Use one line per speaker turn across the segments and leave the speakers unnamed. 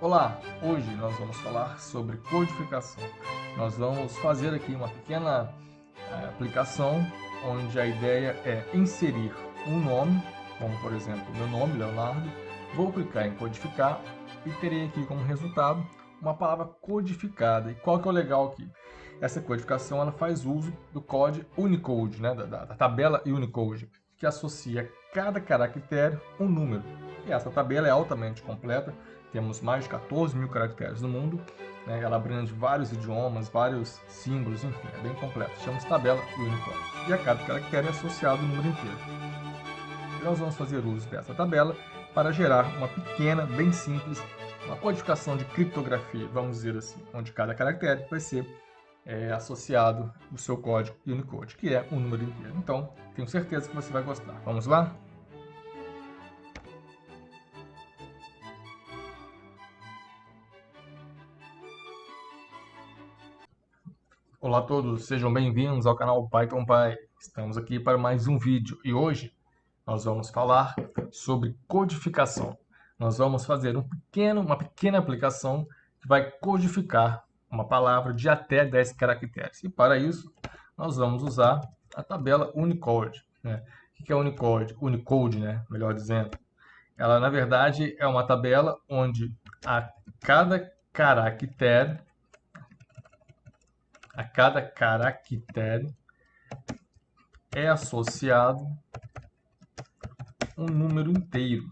Olá, hoje nós vamos falar sobre codificação. Nós vamos fazer aqui uma pequena aplicação onde a ideia é inserir um nome, como por exemplo meu nome, Leonardo, vou clicar em codificar e terei aqui como resultado uma palavra codificada. E qual que é o legal aqui? Essa codificação ela faz uso do código Unicode, né, da tabela Unicode, que associa cada caractere um número. E essa tabela é altamente completa, temos mais de 14 mil caracteres no mundo, né? Ela abrange vários idiomas, vários símbolos, enfim, é bem completa. Chama-se tabela Unicode. E a cada caractere é associado o número inteiro. E nós vamos fazer uso dessa tabela para gerar uma pequena, bem simples, uma codificação de criptografia, vamos dizer assim, onde cada caractere vai ser associado o seu código Unicode, que é um número inteiro. Então, tenho certeza que você vai gostar. Vamos lá? Olá a todos, sejam bem-vindos ao canal Python Pai. Estamos aqui para mais um vídeo e hoje nós vamos falar sobre codificação. Nós vamos fazer uma pequena aplicação que vai codificar uma palavra de até 10 caracteres. E para isso, nós vamos usar a tabela Unicode, né? O que é Unicode? Unicode, né? Melhor dizendo. Ela, na verdade, é uma tabela onde a cada caractere é associado um número inteiro.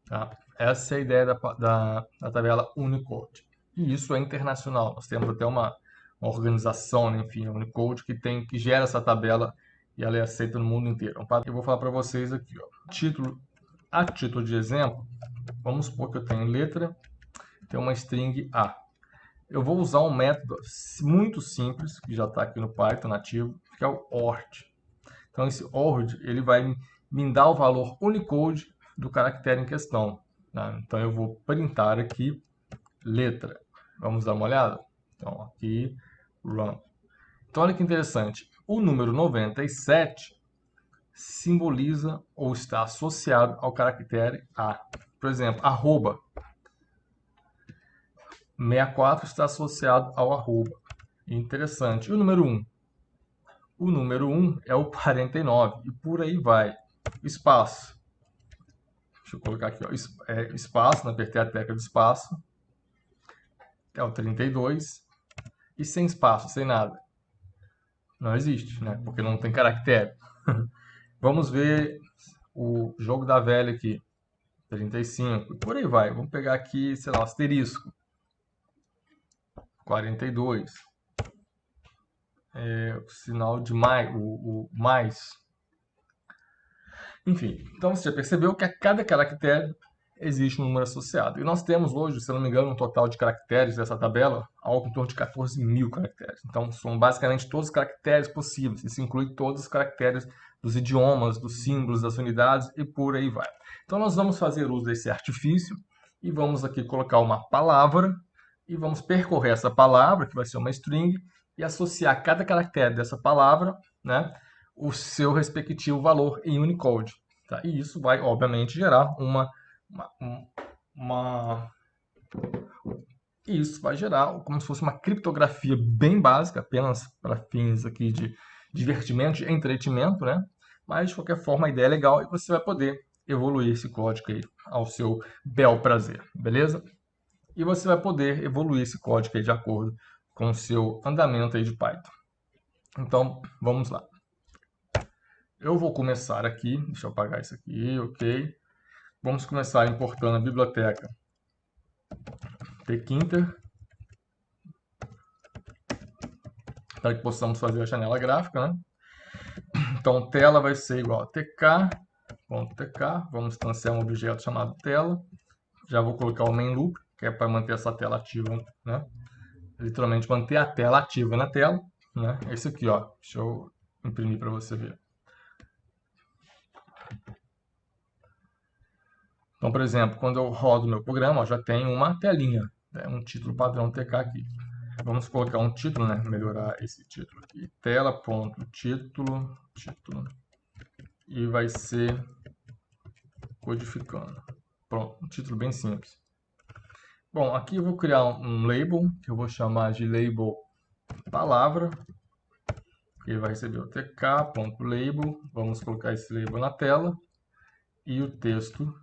Tá? Essa é a ideia da tabela Unicode. E isso é internacional. Nós temos até uma organização, né, enfim, a Unicode, que gera essa tabela e ela é aceita no mundo inteiro. Eu vou falar para vocês aqui. Ó. A título de exemplo, vamos supor que eu tenho letra, tenho uma string A. Eu vou usar um método muito simples, que já está aqui no Python nativo, que é o ORD. Então, esse ORD ele vai me dar o valor Unicode do caractere em questão. Tá? Então, eu vou printar aqui letra. Vamos dar uma olhada? Então, aqui, run. Então, olha que interessante. O número 97 simboliza ou está associado ao caractere A. Por exemplo, arroba. 64 está associado ao arroba. Interessante. E o número 1? O número 1 é o 49 e por aí vai. Espaço. Deixa eu colocar aqui, ó, espaço, apertei a tecla de espaço. É o 32. E sem espaço, sem nada. Não existe, né? Porque não tem caractere. Vamos ver o jogo da velha aqui. 35. E por aí vai. Vamos pegar aqui, sei lá, o asterisco. 42. O sinal de mais, o mais. Enfim, então você já percebeu que a cada caractere existe um número associado. E nós temos hoje, se não me engano, um total de caracteres dessa tabela, algo em torno de 14 mil caracteres. Então, são basicamente todos os caracteres possíveis. Isso inclui todos os caracteres dos idiomas, dos símbolos, das unidades e por aí vai. Então, nós vamos fazer uso desse artifício e vamos aqui colocar uma palavra e vamos percorrer essa palavra, que vai ser uma string, e associar cada caractere dessa palavra, né, o seu respectivo valor em Unicode. Tá? E isso vai, obviamente, gerar isso vai gerar como se fosse uma criptografia bem básica, apenas para fins aqui de divertimento, de entretenimento, né? Mas, de qualquer forma, a ideia é legal e você vai poder evoluir esse código aí ao seu bel prazer, beleza? E você vai poder evoluir esse código aí de acordo com o seu andamento aí de Python. Então, vamos lá. Eu vou começar aqui, deixa eu apagar isso aqui, ok. Vamos começar importando a biblioteca tkinter, para que possamos fazer a janela gráfica, né? Então, tela vai ser igual a tk.tk, vamos instanciar um objeto chamado tela. Já vou colocar o main loop, que é para manter essa tela ativa, né? Literalmente manter a tela ativa na tela, né? Esse aqui, ó, deixa eu imprimir para você ver. Então, por exemplo, quando eu rodo meu programa, ó, já tem uma telinha, né? Um título padrão TK aqui. Vamos colocar um título, né? Melhorar esse título aqui. Tela.título, título. E vai ser codificando. Pronto, um título bem simples. Bom, aqui eu vou criar um label, que eu vou chamar de label palavra. Ele vai receber o tk.label, vamos colocar esse label na tela. E o texto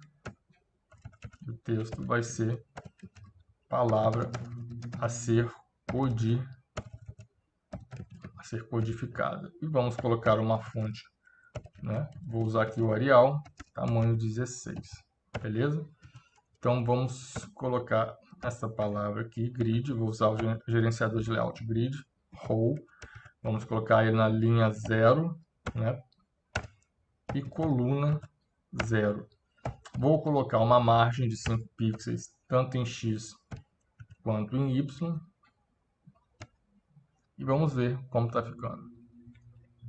vai ser palavra a ser codificada. E vamos colocar uma fonte, né? Vou usar aqui o Arial, tamanho 16, beleza? Então vamos colocar essa palavra aqui, grid, vou usar o gerenciador de layout grid, row, vamos colocar ele na linha 0, né? E coluna 0. Vou colocar uma margem de 5 pixels, tanto em X quanto em Y. E vamos ver como está ficando.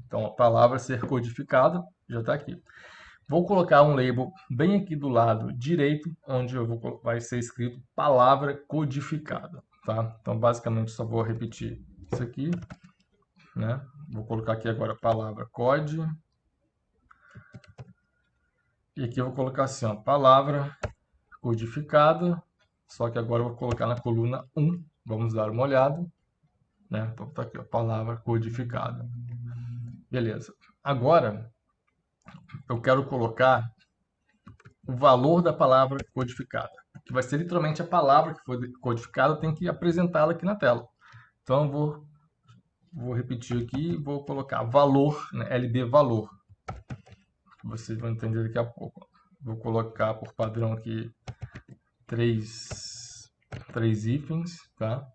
Então, a palavra ser codificada já está aqui. Vou colocar um label bem aqui do lado direito, onde vai ser escrito palavra codificada. Tá? Então, basicamente, só vou repetir isso aqui. Né? Vou colocar aqui agora a palavra code. E aqui eu vou colocar assim, ó, palavra codificada. Só que agora eu vou colocar na coluna 1. Vamos dar uma olhada. Né? Então, tá aqui a palavra codificada. Beleza. Agora, eu quero colocar o valor da palavra codificada, que vai ser literalmente a palavra que foi codificada, eu tenho que apresentá-la aqui na tela. Então, eu vou repetir aqui, vou colocar valor, né? LB valor. Vocês vão entender daqui a pouco. Vou colocar por padrão aqui 3 hífens, tá?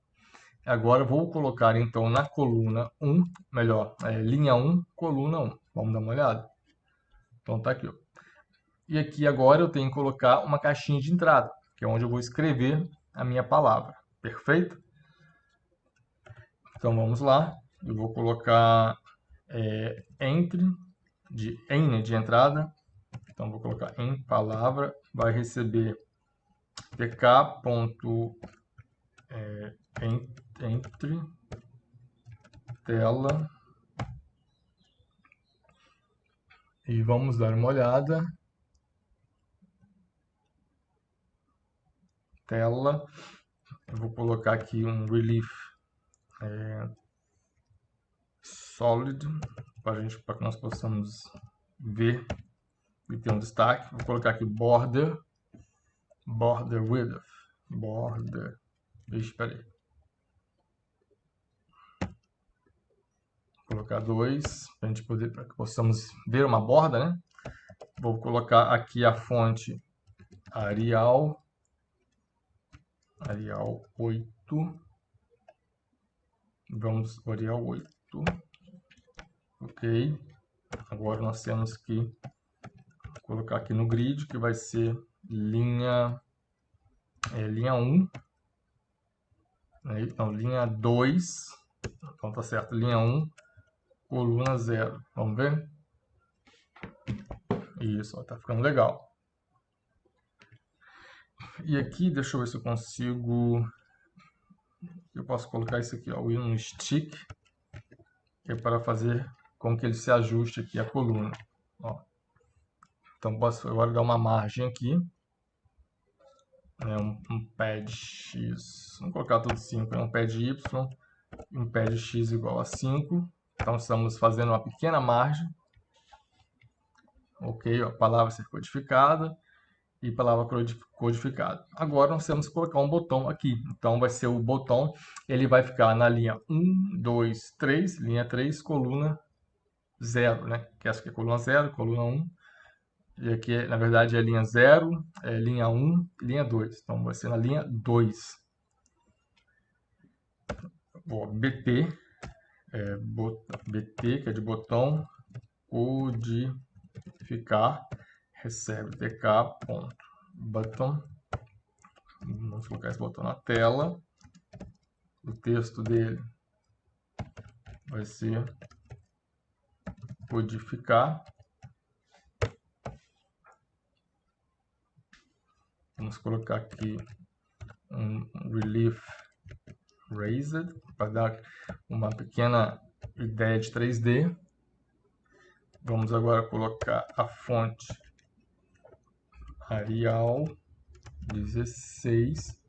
Agora vou colocar então na coluna 1, melhor, linha 1, coluna 1. Vamos dar uma olhada? Então tá aqui, ó. E aqui agora eu tenho que colocar uma caixinha de entrada, que é onde eu vou escrever a minha palavra. Perfeito? Então vamos lá. Eu vou colocar entry, de entrada. Então vou colocar em palavra, vai receber tk.entry tela. E vamos dar uma olhada. Tela. Eu vou colocar aqui um relief solid para que nós possamos ver e ter um destaque. Vou colocar aqui border width, espera aí. Vou colocar 2 para que possamos ver uma borda, né? Vou colocar aqui a fonte Arial 8. Vamos Arial 8. Ok. Agora nós temos que colocar aqui no grid, que vai ser linha 1. Então, linha 2. Então tá certo, linha 1, coluna 0. Vamos ver? Isso, ó, tá ficando legal. E aqui, deixa eu ver se eu consigo... Eu posso colocar isso aqui, ó, um stick, que é para fazer com que ele se ajuste aqui a coluna. Ó. Então, posso agora dar uma margem aqui. Um pad X, vamos colocar tudo 5, um pad Y, um pad X igual a 5. Então, estamos fazendo uma pequena margem. Ok, ó, palavra ser codificada e palavra codificada. Agora, nós temos que colocar um botão aqui. Então, vai ser o botão, ele vai ficar na linha 1, 2, 3, linha 3, coluna 0, né? Que essa aqui é coluna 0, coluna 1. E aqui, na verdade, é linha 0, linha 1 e linha 2. Então, vai ser na linha 2. BT, que é de botão, codificar, recebe tk.button. Vamos colocar esse botão na tela. O texto dele vai ser codificar. Vamos colocar aqui um relief raised, para dar uma pequena ideia de 3D. Vamos agora colocar a fonte Arial 16.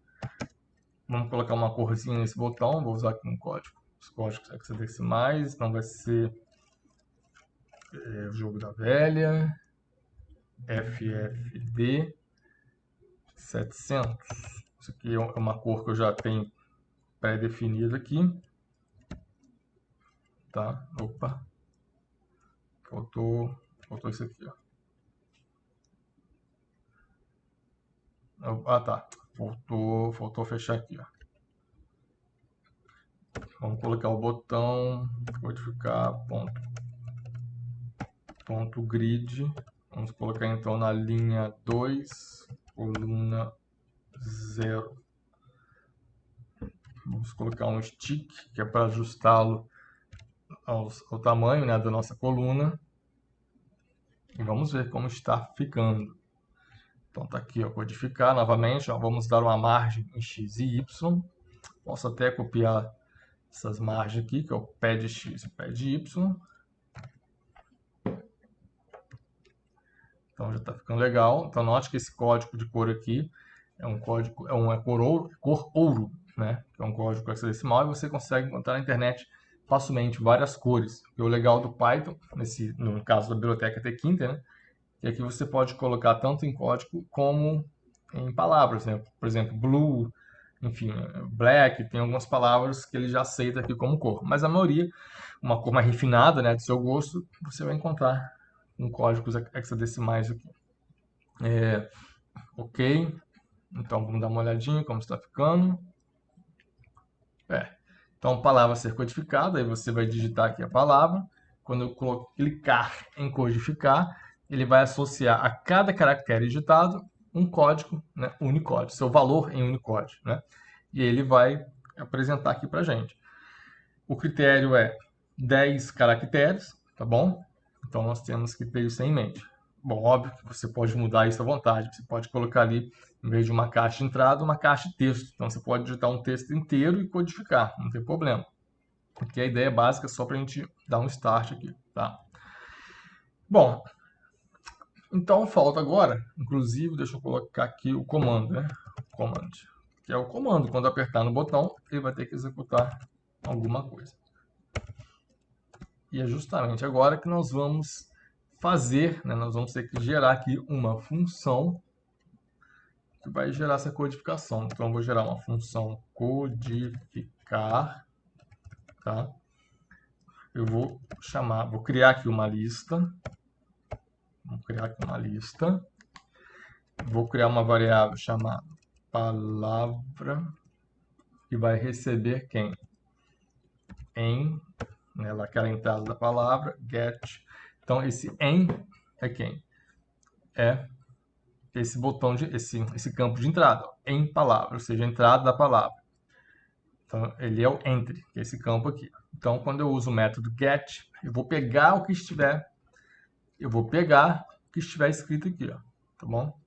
Vamos colocar uma corzinha nesse botão. Vou usar aqui um código. Os códigos hexadecimais. Então vai ser o jogo da velha. FFD 700. Isso aqui é uma cor que eu já tenho pré-definida aqui. Tá? Opa. Faltou isso aqui, ó. Ah, tá. Faltou fechar aqui, ó. Vamos colocar o botão, codificar ponto grid. Vamos colocar então na linha 2, coluna 0. Vamos colocar um stick, que é para ajustá-lo ao tamanho, né, da nossa coluna. E vamos ver como está ficando. Então tá aqui, ó, codificar novamente. Ó, vamos dar uma margem em x e y. Posso até copiar essas margens aqui, que é o pé de x e o pé de y. Então já está ficando legal. Então note que esse código de cor aqui é um código, cor ouro, né? Que é um código hexadecimal e você consegue encontrar na internet facilmente várias cores. E o legal do Python, no caso da biblioteca Tkinter, né? Que aqui você pode colocar tanto em código como em palavras, né? Por exemplo, blue, enfim, black, tem algumas palavras que ele já aceita aqui como cor. Mas a maioria, uma cor mais refinada, né, do seu gosto, você vai encontrar com códigos hexadecimais aqui. Ok. Então, vamos dar uma olhadinha como está ficando. Então, palavra a ser codificada, aí você vai digitar aqui a palavra. Quando eu clicar em codificar, ele vai associar a cada caractere digitado um código, né, Unicode, seu valor em Unicode, né? E ele vai apresentar aqui para a gente. O critério é 10 caracteres, tá bom? Então, nós temos que ter isso em mente. Bom, óbvio que você pode mudar isso à vontade. Você pode colocar ali, em vez de uma caixa de entrada, uma caixa de texto. Então, você pode digitar um texto inteiro e codificar, não tem problema. Porque a ideia básica é só para a gente dar um start aqui, tá? Bom, então falta agora, inclusive, deixa eu colocar aqui o comando, né? Command, que é o comando. Quando apertar no botão, ele vai ter que executar alguma coisa. E é justamente agora que nós vamos fazer, né? Nós vamos ter que gerar aqui uma função que vai gerar essa codificação. Então, eu vou gerar uma função codificar, tá? Eu vou criar aqui uma lista. Vou criar aqui uma lista. Vou criar uma variável chamada palavra, que vai receber quem? Em, né, aquela entrada da palavra, get. Então, esse em é quem? É esse botão, esse campo de entrada, ó, em palavra, ou seja, a entrada da palavra. Então, ele é o entre, que é esse campo aqui. Então, quando eu uso o método get, eu vou pegar o que estiver escrito aqui, ó, tá bom?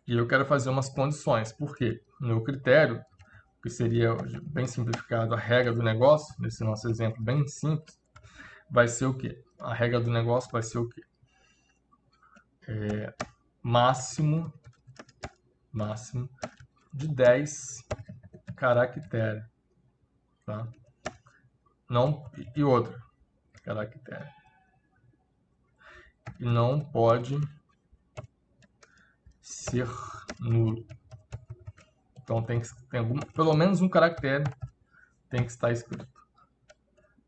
E eu quero fazer umas condições. Por quê? No meu critério, que seria bem simplificado a regra do negócio, nesse nosso exemplo bem simples, vai ser o quê? A regra do negócio vai ser o quê? Máximo de 10 caracteres, tá? Não, e outra, caractere. E não pode ser nulo. Então tem pelo menos um caractere tem que estar escrito.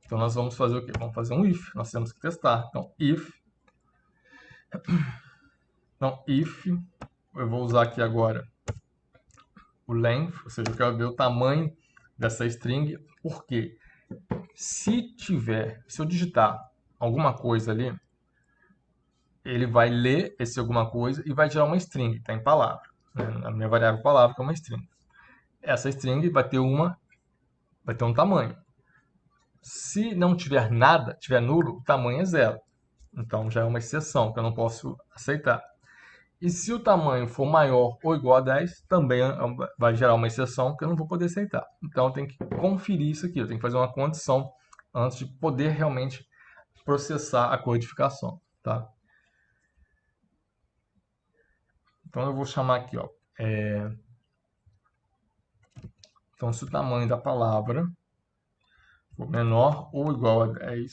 Então nós vamos fazer o quê? Vamos fazer um if. Nós temos que testar. Então if, eu vou usar aqui agora o length, ou seja, eu quero ver o tamanho dessa string. Por quê? Se eu digitar alguma coisa ali, ele vai ler esse alguma coisa e vai gerar uma string, está em palavra, né? A minha variável palavra que é uma string. Essa string vai ter um tamanho. Se não tiver nada, tiver nulo, o tamanho é 0. Então já é uma exceção que eu não posso aceitar. E se o tamanho for maior ou igual a 10, também vai gerar uma exceção que eu não vou poder aceitar. Então eu tenho que conferir isso aqui, eu tenho que fazer uma condição antes de poder realmente processar a codificação, tá? Então eu vou chamar aqui, ó, então se o tamanho da palavra for menor ou igual a 10,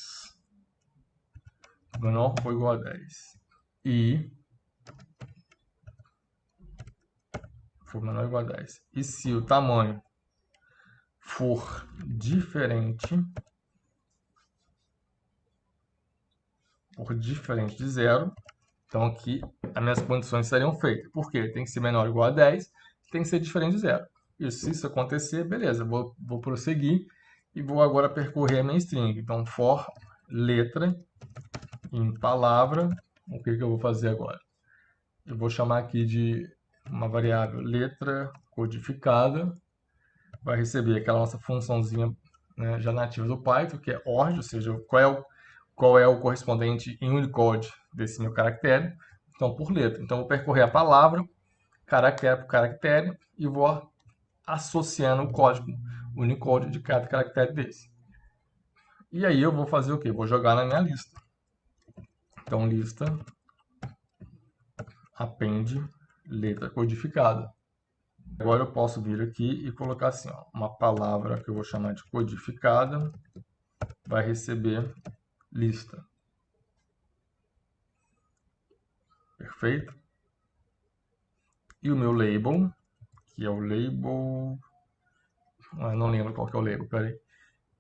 menor ou igual a 10, e for menor ou igual a 10, e se o tamanho for diferente de 0, então aqui as minhas condições seriam feitas. Por quê? Tem que ser menor ou igual a 10, tem que ser diferente de 0. E se isso acontecer, beleza, vou prosseguir e vou agora percorrer a minha string. Então, for letra em palavra, o que eu vou fazer agora? Eu vou chamar aqui de uma variável letra codificada, vai receber aquela nossa funçãozinha, né, já nativa do Python, que é ORD, ou seja, qual é o correspondente em Unicode desse meu caractere. Então, por letra. Então, eu vou percorrer a palavra, caractere por caractere, e vou associando o código Unicode de cada caractere desse. E aí eu vou fazer o quê? Vou jogar na minha lista. Então, lista append letra codificada. Agora eu posso vir aqui e colocar assim, ó, uma palavra que eu vou chamar de codificada vai receber lista. Perfeito? E o meu label, que é o label... Eu não lembro qual que é o label, peraí.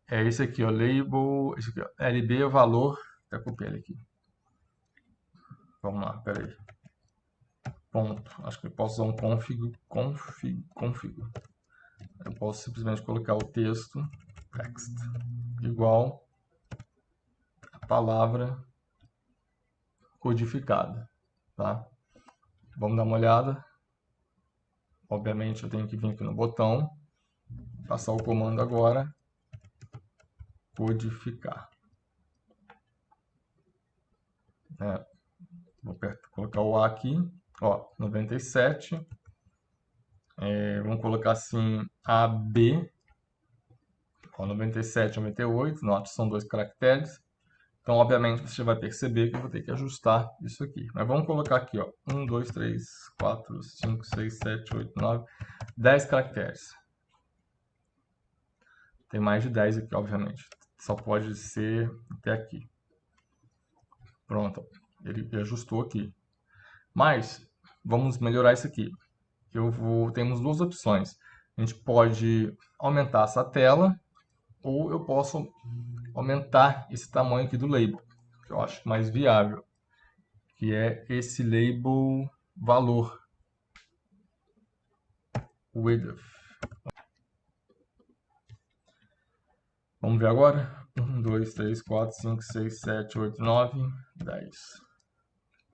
É esse aqui, ó, label... Esse aqui, ó, LB é o valor... Até copiei ele aqui. Vamos lá, peraí. Ponto. Acho que eu posso usar um config. Eu posso simplesmente colocar o texto, text, igual a palavra codificada, tá? Vamos dar uma olhada. Obviamente eu tenho que vir aqui no botão, passar o comando agora, codificar. Vou colocar o A aqui, ó, 97. Vamos colocar assim, AB, ó, 97 e 98, note, são 2 caracteres. Então, obviamente, você vai perceber que eu vou ter que ajustar isso aqui. Mas vamos colocar aqui, ó, 1, 2, 3, 4, 5, 6, 7, 8, 9, 10 caracteres. Tem mais de 10 aqui, obviamente. Só pode ser até aqui. Pronto, ele ajustou aqui. Mas, vamos melhorar isso aqui. Temos duas opções. A gente pode aumentar essa tela, ou eu posso aumentar esse tamanho aqui do label, que eu acho mais viável, que é esse label valor, width. Vamos ver agora? 1, 2, 3, 4, 5, 6, 7, 8, 9, 10.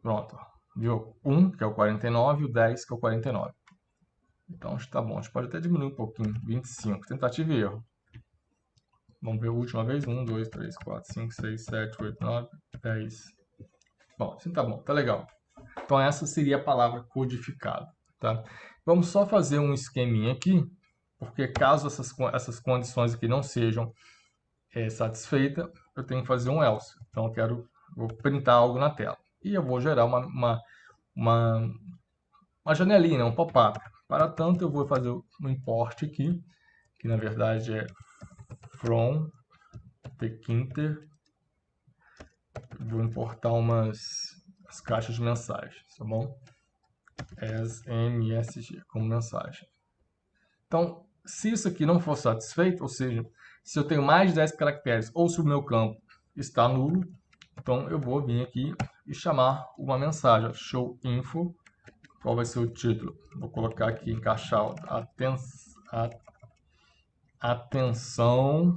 Pronto. Viu? 1, que é o 49, e o 10, que é o 49. Então, está bom. A gente pode até diminuir um pouquinho. 25. Tentativa e erro. Vamos ver a última vez. 1, 2, 3, 4, 5, 6, 7, 8, 9, 10. Bom, assim tá bom. Tá legal. Então, essa seria a palavra codificada. Tá? Vamos só fazer um esqueminha aqui, porque caso essas condições aqui não sejam satisfeitas, eu tenho que fazer um else. Então, vou printar algo na tela. E eu vou gerar uma janelinha, né? Um pop-up. Para tanto, eu vou fazer um import aqui, que na verdade é from tkinter. Vou importar as caixas de mensagens, tá bom? As MSG, como mensagem. Então, se isso aqui não for satisfeito, ou seja, se eu tenho mais de 10 caracteres ou se o meu campo está nulo, então eu vou vir aqui e chamar uma mensagem, show info. Qual vai ser o título? Vou colocar aqui, encaixar atenção,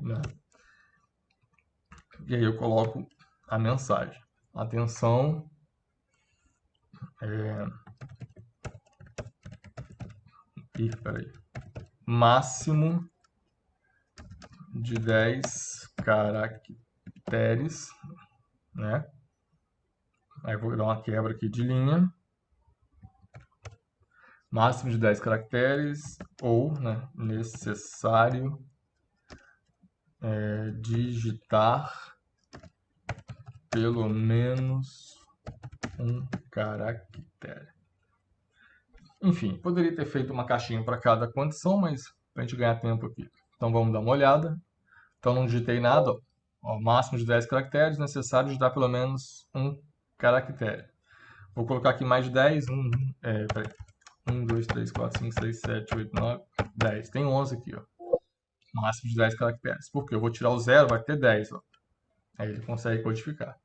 né? E aí eu coloco a mensagem. Atenção, peraí, máximo de 10 caracteres, né? Aí vou dar uma quebra aqui de linha. Máximo de 10 caracteres ou, né, necessário digitar pelo menos um caractere. Enfim, poderia ter feito uma caixinha para cada condição, mas para a gente ganhar tempo aqui. Então vamos dar uma olhada. Então não digitei nada. Ó, máximo de 10 caracteres, necessário digitar pelo menos um caractere. Vou colocar aqui mais de 10. 1, 2, 3, 4, 5, 6, 7, 8, 9, 10. Tem 11 aqui, ó. Máximo de 10 caracteres. Por quê? Eu vou tirar o 0, vai ter 10, ó. Aí ele consegue codificar.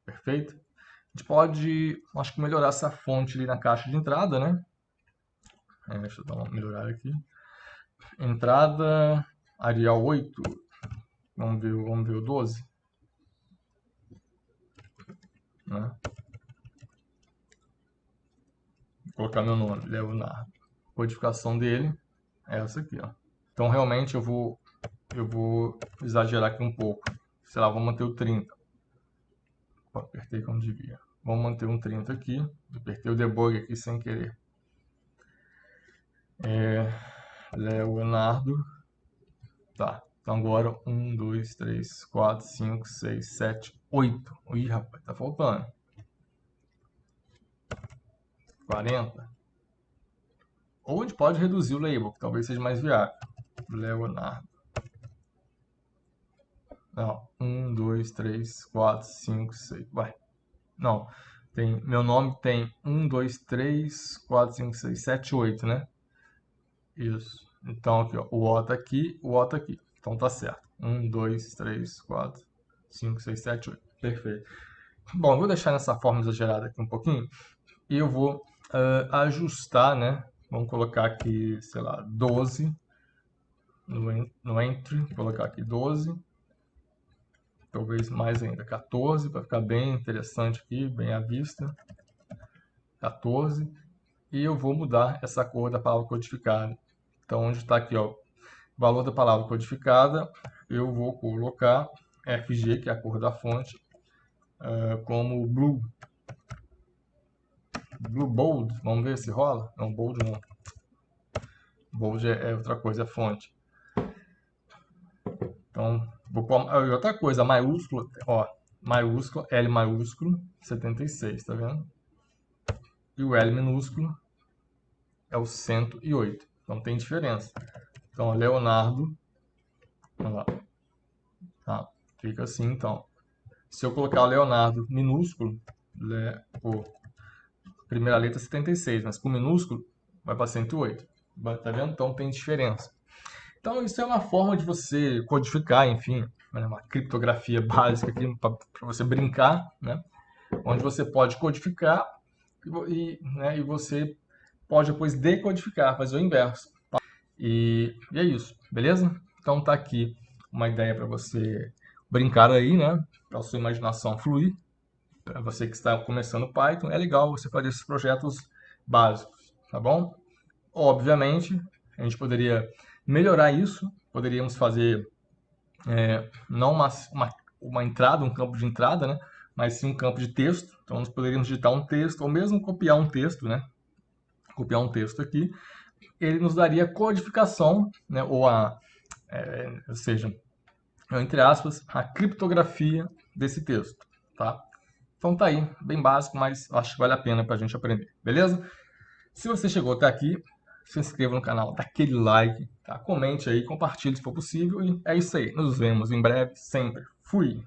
Perfeito? A gente pode, acho que melhorar essa fonte ali na caixa de entrada, né? Deixa eu dar uma melhorada aqui. Entrada, Arial 8. Vamos ver o 12. Né? Vou colocar meu nome, Leonardo. A codificação dele é essa aqui, ó. Então realmente eu vou exagerar aqui um pouco. Sei lá, vou manter o 30. Apertei como devia. Vamos manter um 30 aqui. Apertei o debug aqui sem querer. Leonardo. Tá. Então agora 1, 2, 3, 4, 5, 6, 7, 8. Ih, rapaz, tá faltando. 40. Ou a gente pode reduzir o label, que talvez seja mais viável. Leonardo. Não, 1, 2, 3, 4, 5, 6. Vai. Não. Meu nome tem 1, 2, 3, 4, 5, 6, 7, 8, né? Isso. Então aqui, ó, o O tá aqui, o O tá aqui. Então tá certo. 1, 2, 3, 4, 5, 6, 7, 8. Perfeito. Bom, eu vou deixar nessa forma exagerada aqui um pouquinho. E eu vou ajustar, né? Vamos colocar aqui, sei lá, 12 no entry. Vou colocar aqui 12. Talvez mais ainda, 14, para ficar bem interessante aqui, bem à vista. 14. E eu vou mudar essa cor da palavra codificada. Então, onde está aqui, ó, valor da palavra codificada, eu vou colocar FG, que é a cor da fonte, como Blue. Blue Bold, vamos ver se rola? Não, Bold não. Bold é outra coisa, é fonte. Então, vou pôr outra coisa, maiúsculo, ó, maiúsculo, L maiúsculo, 76, tá vendo? E o L minúsculo é o 108. Então tem diferença. Então, Leonardo, vamos lá. Tá, fica assim, então. Se eu colocar o Leonardo minúsculo, primeira letra é 76, mas com minúsculo vai para 108. Tá vendo? Então tem diferença. Então isso é uma forma de você codificar, enfim, uma criptografia básica aqui para você brincar, né? Onde você pode codificar e você pode depois decodificar, fazer o inverso. Tá? E é isso, beleza? Então tá aqui uma ideia para você brincar aí, né? Para a sua imaginação fluir. Para você que está começando Python, é legal você fazer esses projetos básicos, tá bom? Obviamente, a gente poderia melhorar isso, poderíamos fazer não uma entrada, um campo de entrada, né? Mas sim um campo de texto. Então, nós poderíamos digitar um texto, ou mesmo copiar um texto, né? Copiar um texto aqui. Ele nos daria codificação, né? Ou seja, entre aspas, a criptografia desse texto, tá? Então tá aí, bem básico, mas acho que vale a pena para a gente aprender, beleza? Se você chegou até aqui, se inscreva no canal, dá aquele like, tá? Comente aí, compartilhe se for possível e é isso aí. Nos vemos em breve, sempre. Fui!